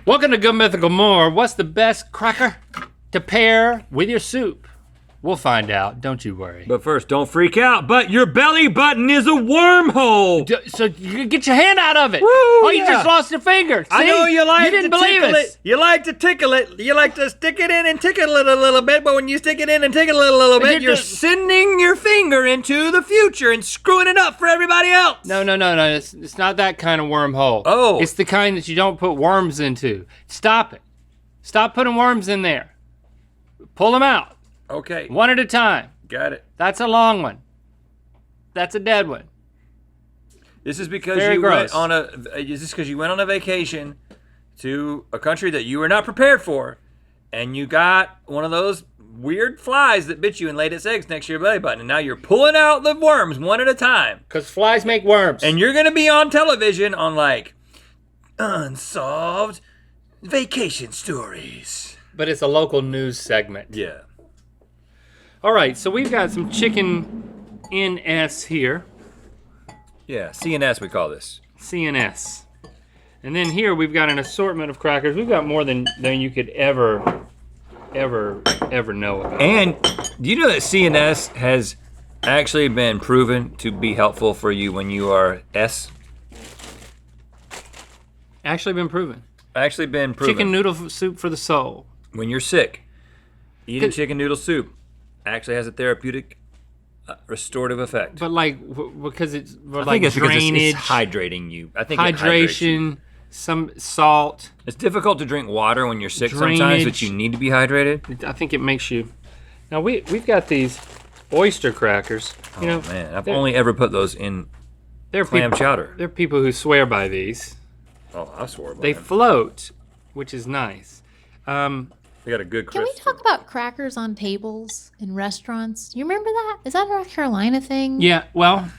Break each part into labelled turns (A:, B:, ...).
A: Welcome to Good Mythical MORE. What's the best cracker to pair with your soup? We'll find out, don't you worry.
B: But first, don't freak out, but your belly button is a wormhole.
A: So you get your hand out of it.
B: Woo,
A: oh, you
B: yeah.
A: just lost your finger. See?
B: I know you like
A: You didn't
B: to
A: believe
B: tickle
A: us.
B: it. You like to tickle it. You like to stick it in and tickle it a little bit, but when you stick it in and tickle it a little bit, you're sending your finger into the future and screwing it up for everybody else.
A: No. It's not that kind of wormhole.
B: Oh.
A: It's the kind that you don't put worms into. Stop it. Stop putting worms in there. Pull them out.
B: Okay.
A: One at a time.
B: Got it.
A: That's a long one. That's a dead one.
B: This is because
A: Very
B: you
A: gross.
B: went on a. Is this because you went on a vacation to a country that you were not prepared for, and you got one of those weird flies that bit you and laid its eggs next to your belly button, and now you're pulling out the worms one at a time.
A: Because flies make worms.
B: And you're gonna be on television on like unsolved vacation stories.
A: But it's a local news segment.
B: Yeah.
A: All right, so we've got some chicken NS here.
B: Yeah, CNS we call this.
A: CNS. And then here we've got an assortment of crackers. We've got more than you could ever know about.
B: And do you know that CNS has actually been proven to be helpful for you when you are S?
A: Actually been proven.
B: Actually been proven.
A: Chicken noodle soup for the soul.
B: When you're sick, eating chicken noodle soup actually has a therapeutic restorative effect.
A: But like, because it's
B: I
A: like
B: think it's because
A: drainage,
B: it's hydrating you. I think it hydrates
A: hydration,
B: you.
A: some salt.
B: It's difficult to drink water when you're sick sometimes,
A: Drainage.
B: but you need to be hydrated.
A: I think it makes you. Now we've got these oyster crackers. You know,
B: Man, I've
A: they're-
B: only ever put those in
A: they're
B: clam
A: people,
B: chowder.
A: There are people who swear by these.
B: Oh, I swore by
A: They
B: them.
A: float, which is nice.
B: They got a good
C: Can we
B: crisp.
C: talk about crackers on tables in restaurants? You remember that? Is that a North Carolina thing?
A: Yeah, well,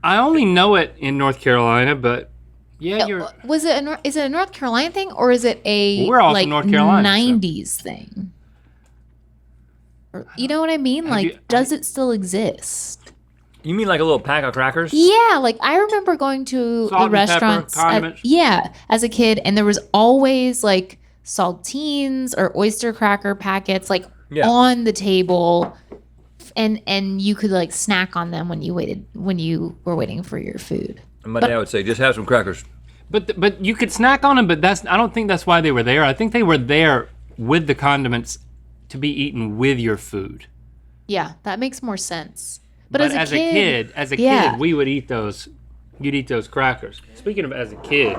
A: I only know it in North Carolina, but yeah, you're.
C: Was it? Is it a North Carolina thing or is it a
A: We're all from
C: like
A: North Carolina, so-
C: 90s thing? Or, you know what I mean? Like,
A: you-
C: does it still exist?
B: You mean like a little pack of crackers?
C: Yeah, like I remember going to
A: Salt
C: the
A: and pepper,
C: restaurants.
A: condiments.
C: As a kid, and there was always like saltines or oyster cracker packets like
B: Yeah.
C: on the table, and you could like snack on them when you were waiting for your food.
B: And my dad would say, just have some crackers.
A: But you could snack on them, but I don't think that's why they were there. I think they were there with the condiments to be eaten with your food.
C: Yeah, that makes more sense. But,
A: As a
C: yeah.
A: kid, we would eat those. You'd eat those crackers. Speaking of as a kid,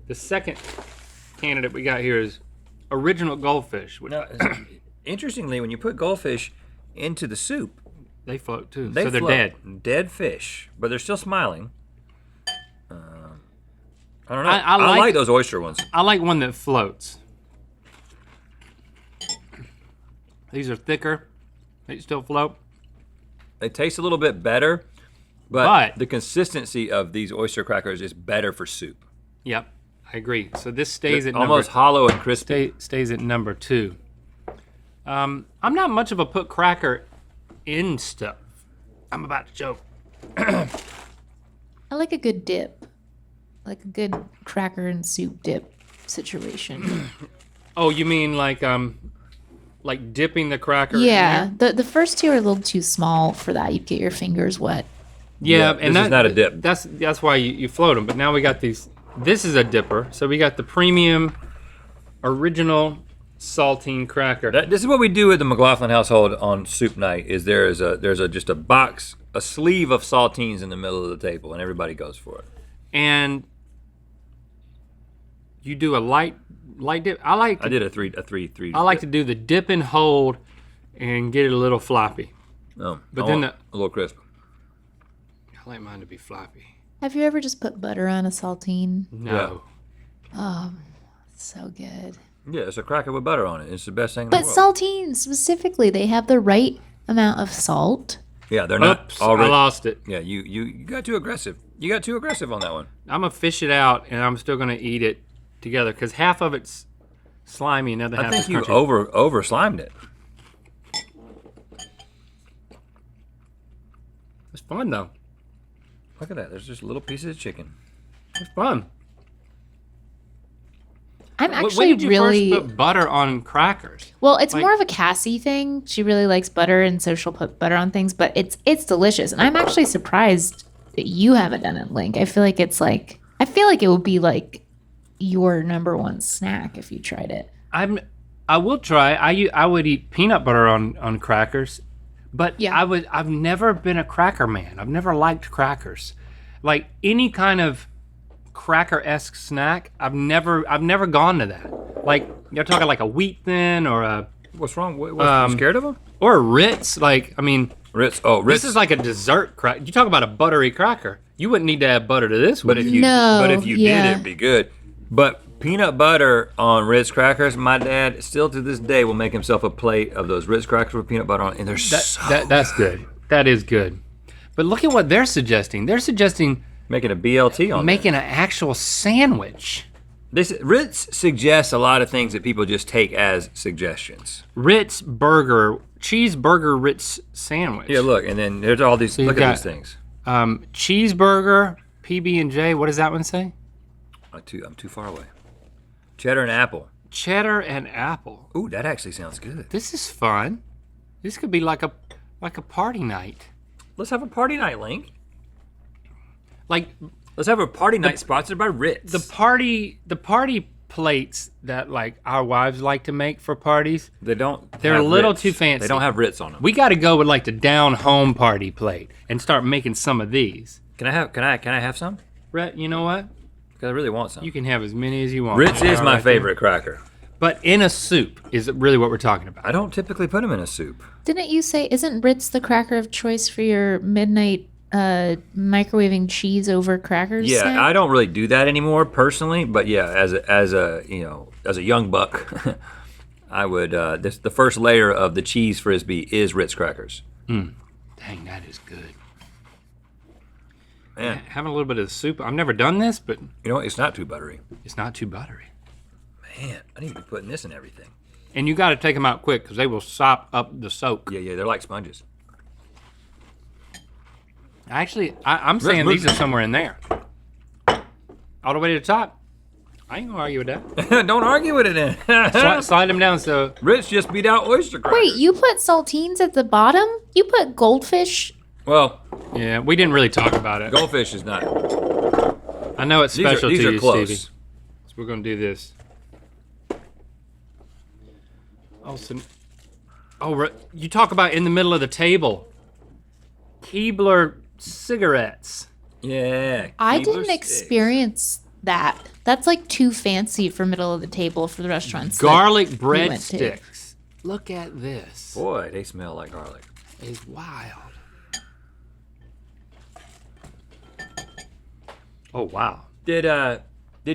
A: the second candidate we got here is original goldfish. Which
B: Now, interestingly, when you put goldfish into the soup,
A: they float too,
B: they
A: so they're
B: float.
A: dead.
B: Dead fish, but they're still smiling. I don't know.
A: I
B: I like
A: like-
B: those oyster ones.
A: I like one that floats. These are thicker. They still float.
B: They taste a little bit better, but the consistency of these oyster crackers is better for soup.
A: Yep, I agree. So this stays at
B: Almost hollow and crispy.
A: stays at number 2. I'm not much of a put cracker in stuff. I'm about to choke.
C: I like a good dip, like a good cracker and soup dip situation.
A: Oh, you mean like dipping the cracker?
C: Yeah,
A: In there?
C: the first two are a little too small for that. You'd get your fingers wet.
A: Yeah,
B: this is not a dip.
A: That's why you float them. But now we got these. This is a dipper. So we got the premium, original saltine cracker.
B: This is what we do at the McLaughlin household on soup night. Is there's just a box, a sleeve of saltines in the middle of the table, and everybody goes for it.
A: And you do a light dip.
B: I did a three.
A: I like to do the dip and hold, and get it a little floppy.
B: Oh,
A: but
B: I
A: then
B: want a little crisp.
A: I like mine to be floppy.
C: Have you ever just put butter on a saltine?
A: No.
C: So good.
B: Yeah, it's a cracker with butter on it. It's the best thing in
C: But
B: the world.
C: saltines specifically, they have the right amount of salt.
B: Yeah, they're not
A: Oops,
B: already.
A: I lost it.
B: Yeah, you got too aggressive. You got too aggressive on that one.
A: I'm gonna fish it out, and I'm still gonna eat it together because half of it's slimy, and the other
B: I
A: half
B: think
A: is
B: you
A: crunchy.
B: over slimed it.
A: It's fun though.
B: Look at that. There's just little pieces of chicken.
A: It's fun.
C: I'm
A: When
C: actually
A: did you
C: really
A: first put butter on crackers?
C: well. It's
A: like-
C: more of a Cassie thing. She really likes butter, and so she'll put butter on things. But it's delicious, and I'm actually surprised that you haven't done it, Link. I feel like it would be like your number one snack if you tried it.
A: I will try. I would eat peanut butter on crackers, but
C: Yeah.
A: I've never been a cracker man. I've never liked crackers. Like any kind of cracker-esque snack, I've never gone to that. Like you're talking like a wheat thin or a
B: What's wrong? You scared of them?
A: or a Ritz. Like I mean,
B: Ritz. Oh, Ritz.
A: this is like a dessert cracker. You talk about a buttery cracker. You wouldn't need to add butter to this one.
B: But if you did, it'd be good. But peanut butter on Ritz crackers, my dad still to this day will make himself a plate of those Ritz crackers with peanut butter on it, and
A: that's good. That is good. But look at what they're suggesting. They're suggesting
B: making a BLT on
A: making an actual sandwich.
B: Ritz suggests a lot of things that people just take as suggestions.
A: Ritz burger, cheeseburger Ritz sandwich.
B: Yeah, look, and then there's all these. Look at these things.
A: Cheeseburger, PB&J. What does that one say?
B: I'm too far away. Cheddar and apple.
A: Cheddar and apple.
B: Ooh, that actually sounds good.
A: This is fun. This could be like a party night.
B: Let's have a party night, Link.
A: Like
B: Let's have a party night sponsored by Ritz.
A: the party plates that like our wives like to make for parties.
B: They're
A: a little too fancy.
B: They don't have Ritz on them.
A: We got to go with like the down home party plate and start making some of these.
B: Can I have some?
A: Rhett, you know what?
B: Because I really want some.
A: You can have as many as you want.
B: Ritz is my
A: Right
B: favorite cracker.
A: there. But in a soup is really what we're talking about.
B: I don't typically put them in a soup.
C: Didn't you say isn't Ritz the cracker of choice for your midnight microwaving cheese over crackers?
B: Yeah,
C: snack?
B: I don't really do that anymore personally, but yeah, as a young buck, I would. The first layer of the cheese frisbee is Ritz crackers.
A: Dang, that is good.
B: Man,
A: Having a little bit of the soup. I've never done this, but
B: you know what? It's not too buttery.
A: it's not too buttery.
B: Man, I need to be putting this in everything.
A: And you got to take them out quick because they will sop up the soak.
B: Yeah, they're like sponges.
A: Actually, I'm saying these are somewhere in there. All the way to the top. I ain't gonna argue with that.
B: Don't argue with it then.
A: Slide them down so.
B: Ritz just beat out oyster crackers.
C: Wait, you put saltines at the bottom? You put goldfish?
B: Well,
A: Yeah, we didn't really talk about it.
B: goldfish is not.
A: I know it's special
B: These
A: to
B: are
A: you,
B: close.
A: Stevie. So we're gonna do this. You talk about in the middle of the table. Keebler cigarettes.
B: Yeah.
C: I
B: Keebler
C: didn't
B: sticks.
C: experience that. That's like too fancy for middle of the table for the restaurants. that
A: Garlic
C: we
A: bread
C: went to.
A: sticks. Look at this.
B: Boy, they smell like garlic.
A: It's wild. Oh wow.
B: Did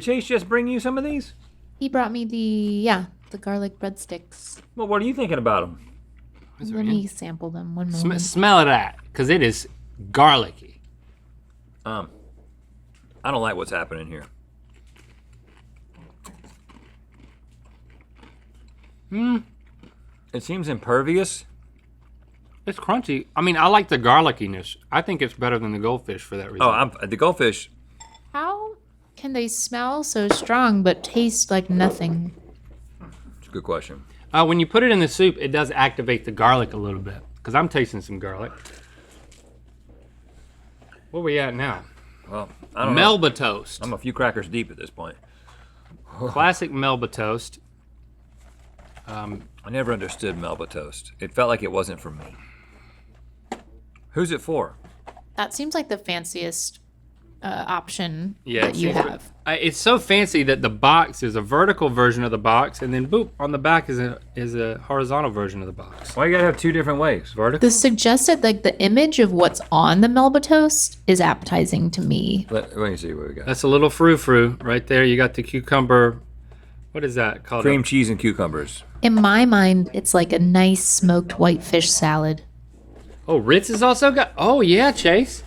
B: Chase just bring you some of these?
C: He brought me the garlic breadsticks.
B: Well, what are you thinking about them?
C: Let me sample them one moment.
A: Smell of that, because it is garlicky.
B: I don't like what's happening here. It seems impervious.
A: It's crunchy. I mean, I like the garlickiness. I think it's better than the goldfish for that reason.
B: The goldfish.
C: How can they smell so strong but taste like nothing?
B: It's a good question.
A: When you put it in the soup, it does activate the garlic a little bit, because I'm tasting some garlic. Where we at now?
B: Well, I don't know.
A: Melba toast.
B: I'm a few crackers deep at this point.
A: Classic Melba toast.
B: I never understood Melba toast. It felt like it wasn't for me. Who's it for?
C: That seems like the fanciest option
A: Yeah,
C: that you have.
A: It's so fancy that the box is a vertical version of the box, and then boop, on the back is a horizontal version of the box.
B: Why you gotta have two different ways?
A: Vertical.
C: The suggested, like the image of what's on the Melba toast is appetizing to me.
B: Let me see what we got.
A: That's a little frou-frou right there. You got the cucumber. What is that called?
B: Cream cheese and cucumbers.
C: In my mind, it's like a nice smoked whitefish salad.
A: Oh, Ritz is also got. Oh yeah, Chase.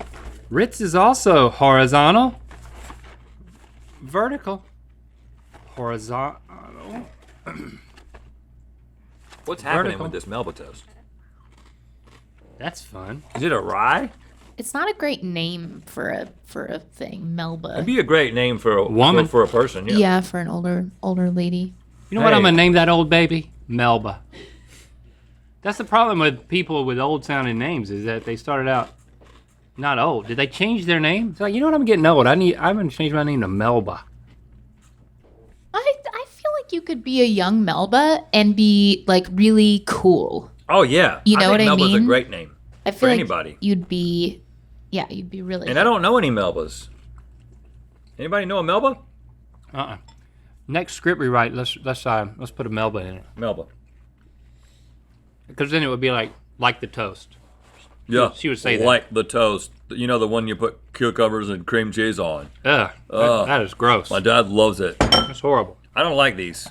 A: Ritz is also horizontal. Vertical. Horizontal.
B: What's happening
A: Vertical.
B: with this Melba toast?
A: That's fun.
B: Is it a rye?
C: It's not a great name for a thing, Melba.
B: It'd be a great name for a
A: Woman?
B: for a person. Yeah.
C: Yeah, for an older lady.
A: You know what I'm
B: Hey.
A: gonna name that old baby? Melba. That's the problem with people with old sounding names is that they started out not old. Did they change their name? It's like, you know what, I'm getting old. I'm gonna change my name to Melba.
C: I feel like you could be a young Melba and be like really cool.
B: Oh yeah.
C: You know
B: I
C: what
B: think
C: I
B: Melba's
C: mean?
B: a great name.
C: I feel
B: For
C: like
B: anybody.
C: you'd be really.
B: And I don't know any Melbas. Anybody know a Melba?
A: Next script rewrite, let's put a Melba in it.
B: Melba.
A: Because then it would be like the toast.
B: Yeah.
A: She would say that.
B: Like the toast. You know, the one you put cucumbers and cream cheese on.
A: Ugh,
B: Ugh.
A: that is gross.
B: My dad loves it.
A: That's horrible.
B: I don't like these.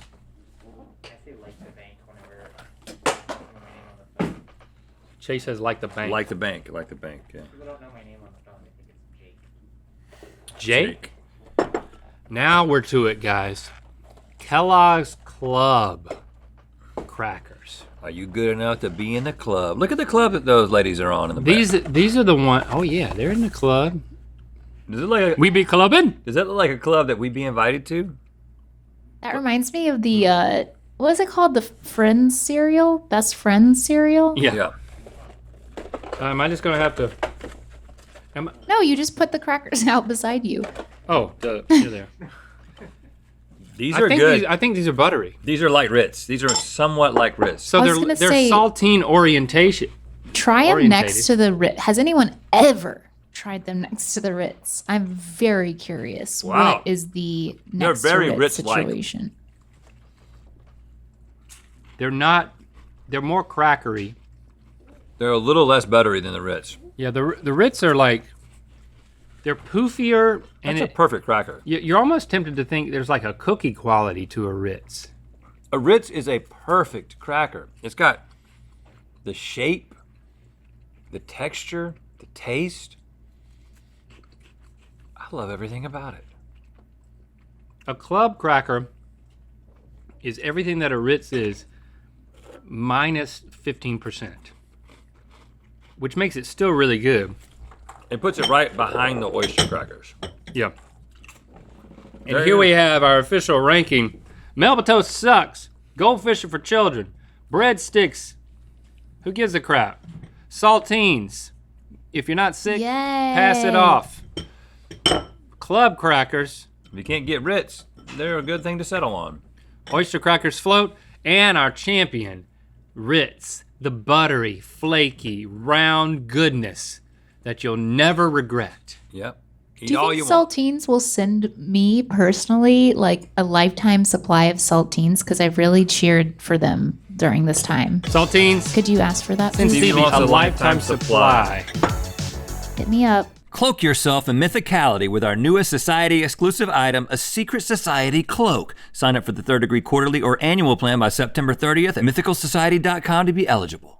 A: Chase says like the bank.
B: Like the bank. Yeah.
D: People don't know my name on the phone. They think it's Jake.
A: Jake? Now we're to it, guys. Kellogg's Club crackers.
B: Are you good enough to be in the club? Look at the club that those ladies are on in the back.
A: These are the one oh yeah, they're in the club.
B: Does it like
A: We be clubbing?
B: does that look like a club that we'd be invited to?
C: That reminds me of the what is it called? The Friends cereal? Best Friends cereal?
A: Yeah. Am I just gonna have to
C: No, you just put the crackers out beside you.
A: Oh, you're there.
B: These are good.
A: I think these are buttery.
B: These are like Ritz. These are somewhat like Ritz.
A: So
C: I was
A: they're
C: gonna
A: they're
C: say-
A: saltine orientation.
C: Try them
A: Orientated.
C: next to the Ritz. Has anyone ever tried them next to the Ritz? I'm very curious.
B: Wow.
C: What is the
B: They're
C: next
B: very
C: to Ritz
B: Ritz-like.
C: situation?
A: They're more crackery.
B: They're a little less buttery than the Ritz.
A: Yeah, the Ritz are like they're poofier and
B: That's a perfect cracker.
A: you're almost tempted to think there's like a cookie quality to a Ritz.
B: A Ritz is a perfect cracker. It's got the shape, the texture, the taste. I love everything about it.
A: A club cracker is everything that a Ritz is minus 15%, which makes it still really good.
B: It puts it right behind the oyster crackers.
A: Yeah. And
B: There
A: here
B: you
A: we
B: go.
A: have our official ranking. Melba toast sucks. Goldfish are for children. Breadsticks, who gives a crap? Saltines, if you're not sick, pass it
C: Yay.
A: off. Club crackers,
B: If you can't get Ritz, they're a good thing to settle on.
A: oyster crackers float, and our champion, Ritz, the buttery, flaky, round goodness that you'll never regret.
B: Yep. Eat
C: Do you
B: all
C: think
B: you want.
C: Saltines will send me personally like a lifetime supply of Saltines? Because I've really cheered for them during this time.
A: Saltines,
C: Could you ask for that,
A: send
C: please?
B: Stevie
A: Stevie
B: wants
A: a
B: a
A: lifetime
B: lifetime
A: supply.
C: Hit me up.
B: Cloak yourself in mythicality with our newest Society exclusive item, a Secret Society cloak. Sign up for the Third Degree Quarterly or Annual plan by September 30th at mythicalsociety.com to be eligible.